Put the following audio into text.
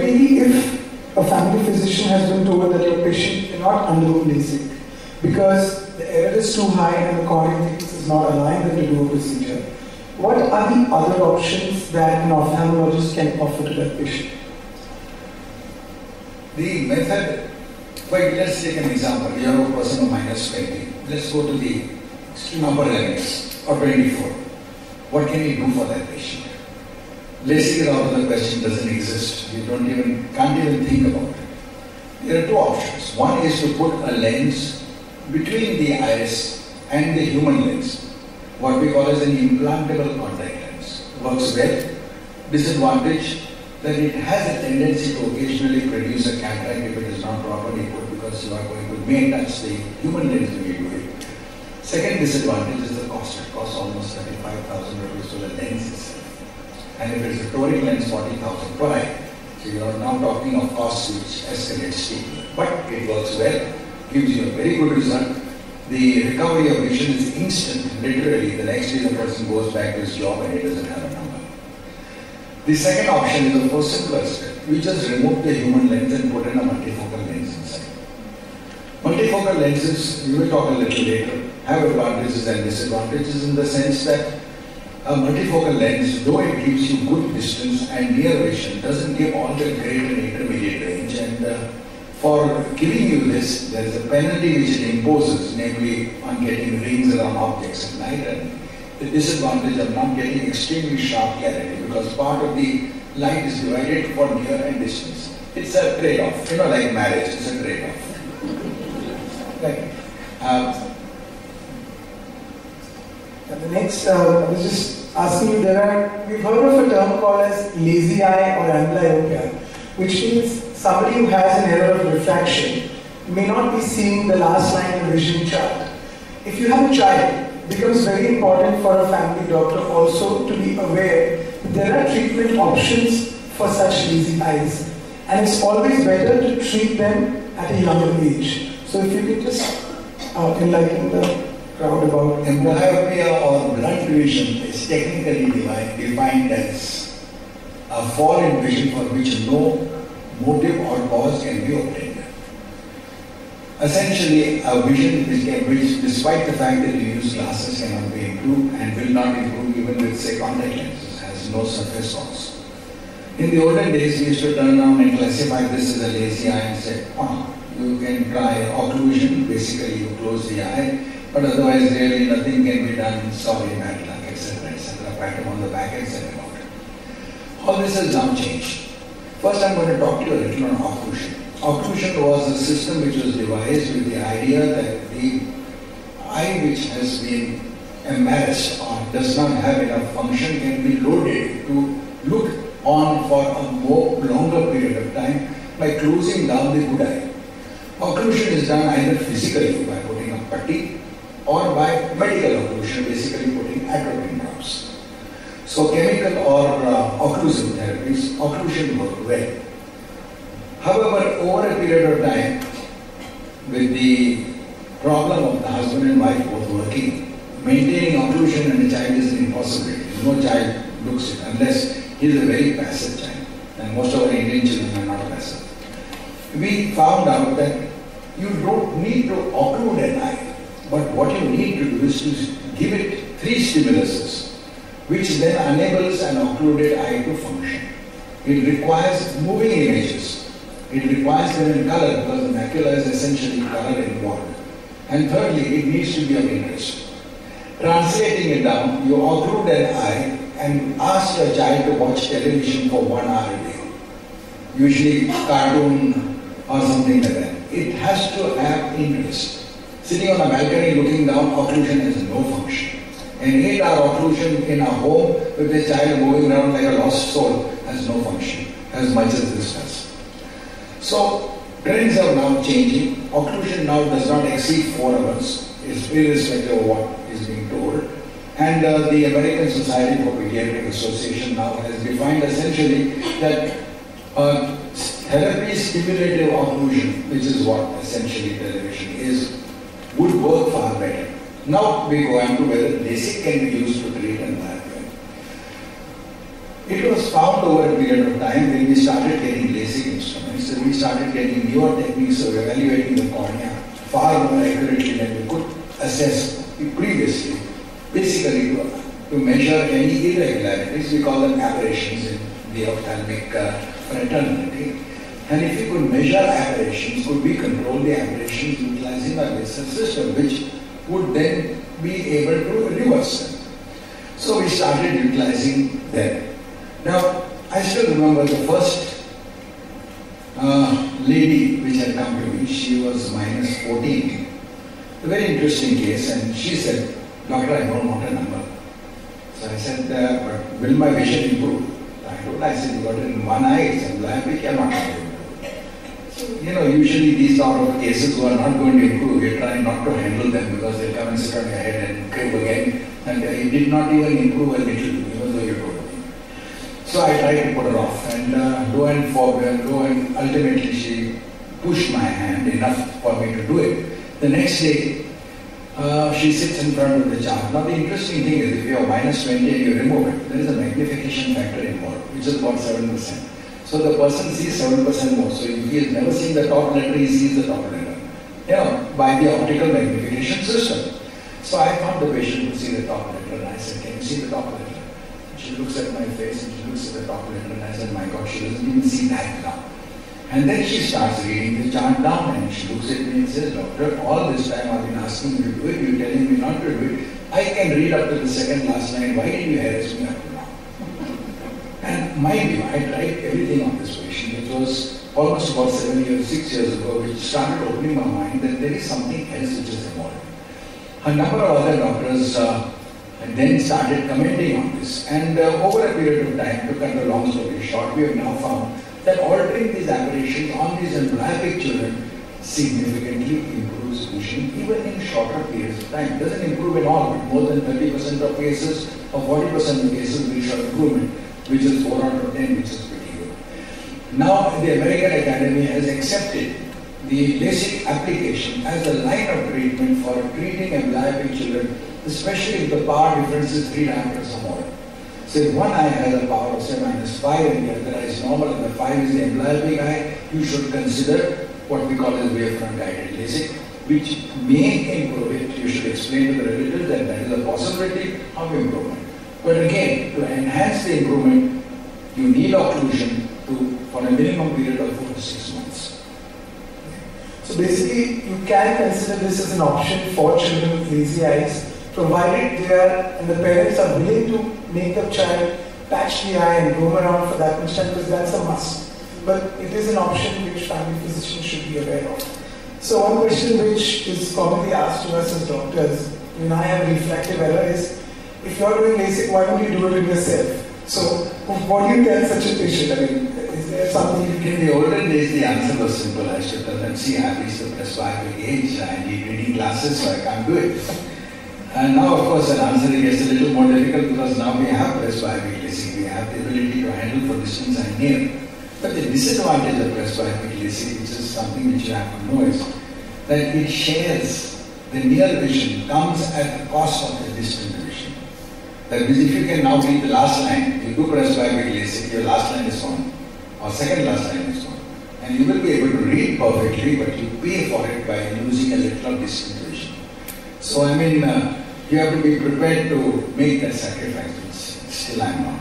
ideally, if a family physician has been told that your patient cannot undergo LASIK because the error is too high and the cornea thickness is not aligned to do a procedure, what are the other options that an ophthalmologist can offer to that patient? The method, let's take an example. You have a person of minus 20. Let's go to the number 11 or 24. What can you do for that patient? LASIK is out of the question, doesn't exist. You can't even think about it. There are two options. One is to put a lens between the iris and the human lens, what we call as an implantable contact lens. Works well. Disadvantage that it has a tendency to occasionally produce a cataract if it is not properly put, because you are going to may touch the human lens when you do it. Second disadvantage is the cost. It costs almost 35,000 rupees for the lens itself. And if it is a toric lens, 40,000 per eye. So you are now talking of costs which escalate steeply. But it works well, gives you a very good result. The recovery of vision is instant, literally. The next day the person goes back to his job and he doesn't have a number. The second option is the first simpler step. We just remove the human lens and put in a multifocal lens inside. Multifocal lenses, we will talk a little later, have advantages and disadvantages in the sense that a multifocal lens, though it gives you good distance and near vision, doesn't give all the great and intermediate range. And for giving you this, there is a penalty which it imposes, namely on getting rings around objects at night, and the disadvantage of not getting extremely sharp clarity, because part of the light is divided for near and distance. It's a trade-off, like marriage, it's a trade-off. Right. And the next, I was just asking you, we've heard of a term called as lazy eye or amblyopia, which means somebody who has an error of refraction may not be seeing the last line of vision chart. If you have a child, it becomes very important for a family doctor also to be aware that there are treatment options for such lazy eyes. And it's always better to treat them at a younger age. So if you could just enlighten the crowd about amblyopia or blunt vision is technically defined as a fall in vision for which no motive or cause can be obtained. Essentially, a vision which, despite the fact that you use glasses, cannot be improved and will not improve even with, say, contact lenses, has no surface cause. In the olden days, we used to turn around and classify this as a lazy eye and say, you can try occlusion, basically you close the eye, but otherwise really nothing can be done, sorry, bad luck, etc., etc., pat him on the back and send him out. All this has now changed. First I'm going to talk to you a little on occlusion. Occlusion was a system which was devised with the idea that the eye which has been embarrassed or does not have enough function can be loaded to look on for a more longer period of time by closing down the good eye. Occlusion is done either physically by putting a putty or by medical occlusion, basically putting atropine drops. So chemical or occlusive therapies, occlusion work well. However, over a period of time, with the problem of the husband and wife both working, maintaining occlusion in a child is an impossibility. No child looks it unless he is a very passive child. And most of our Indian children are not passive. We found out that you don't need to occlude an eye, but what you need to do is to give it 3 stimuluses, which then enables an occluded eye to function. It requires moving images. It requires them in color because the macula is essentially color involved. And thirdly, it needs to be of interest. Translating it down, you occlude an eye and ask your child to watch television for 1 hour a day. Usually cartoon or something like that. It has to have interest. Sitting on a balcony looking down, occlusion has no function. An 8-hour occlusion in a home with a child moving around like a lost soul has no function, as much as this does. So, trends are now changing. Occlusion now does not exceed 4 hours, is irrespective of what is being told. And the American Society for Pediatric Association now has defined essentially that therapy stimulative occlusion, which is what essentially television is, would work far better. Now we go on to whether LASIK can be used to treat amblyopia. It was found over a period of time when we started getting LASIK basic instruments, so we started getting newer techniques of evaluating the cornea far more accurately than we could assess previously. Basically, to measure any irregularities, we call them aberrations in the ophthalmic fraternity. And if we could measure aberrations, could we control the aberrations utilizing our laser system, which would then be able to reverse them. So we started utilizing them. Now, I still remember the first lady which had come to me. She was minus 14. A very interesting case, and she said, "Doctor, I don't want a number." So I said, "But will my vision improve?" I said, "You got it in one eye, it's myopic, you're not going to improve." You know, usually these sort of cases who are not going to improve, you're trying not to handle them because they'll come and sit on your head and crib again. And you did not even improve a little, even though you told me. So I tried to put her off, and lo and ultimately she pushed my hand enough for me to do it. The next day, she sits in front of the chart. Now the interesting thing is, if you are minus 20 and you remove it, there is a magnification factor involved, which is about 7%. So the person sees 7% more. So if he has never seen the top letter, he sees the top letter. You know, by the optical magnification system. So I found the patient to see the top letter, and I said, "Can you see the top letter?" She looks at my face and she looks at the top letter, and I said, "My God, she doesn't even see that now." And then she starts reading the chart down, and she looks at me and says, "Doctor, all this time I've been asking you to do it, you're telling me not to do it. I can read up to the second last line. Why did you harass me up to now?" And mind you, I tried everything on this patient. It was almost about 6 years ago, which started opening my mind that there is something else which is evolving. A number of other doctors then started commenting on this, and over a period of time, to cut a long story short, we have now found that altering these aberrations on these myopic children significantly improves vision, even in shorter periods of time. It doesn't improve in all, but more than 30% of cases or 40% of cases will show improvement, which is 4 out of 10, which is pretty good. Now, the American Academy has accepted the LASIK application as a line of treatment for treating myopic children, especially if the power difference is 3 diopters or more. So if one eye has a power of say -5 and the other eye is normal and the 5 is the myopic eye, you should consider what we call as wavefront guided LASIK, which may improve it. You should explain to the relatives that there is a possibility of improvement. But again, to enhance the improvement, you need occlusion for a minimum period of 4 to 6 months. So basically, you can consider this as an option for children with lazy eyes, provided they are and the parents are willing to make the child patch the eye and roam around for that much time, because that's a must. But it is an option which family physicians should be aware of. So one question which is commonly asked to us as doctors, when I have refractive error, is if you are doing LASIK, why don't you do it in yourself? So what do you tell such a patient? I mean, is there something you can... In the olden days, the answer was simple. I should tell them, "See, I've reached the presbyopia age, I need reading glasses, so I can't do it." And now, of course, an answer gets a little more difficult, because now we have presbyopic LASIK. We have the ability to handle for distance and near. But the disadvantage of presbyopic LASIK, which is something which you have to know, is that it shares the near vision comes at the cost of the distant vision. That means if you can now read the last line, you do presbyopic LASIK, your last line is gone, or second last line is gone. And you will be able to read perfectly, but you pay for it by losing a little of distant vision. So I mean, you have to be prepared to make that sacrifice, which still I'm not.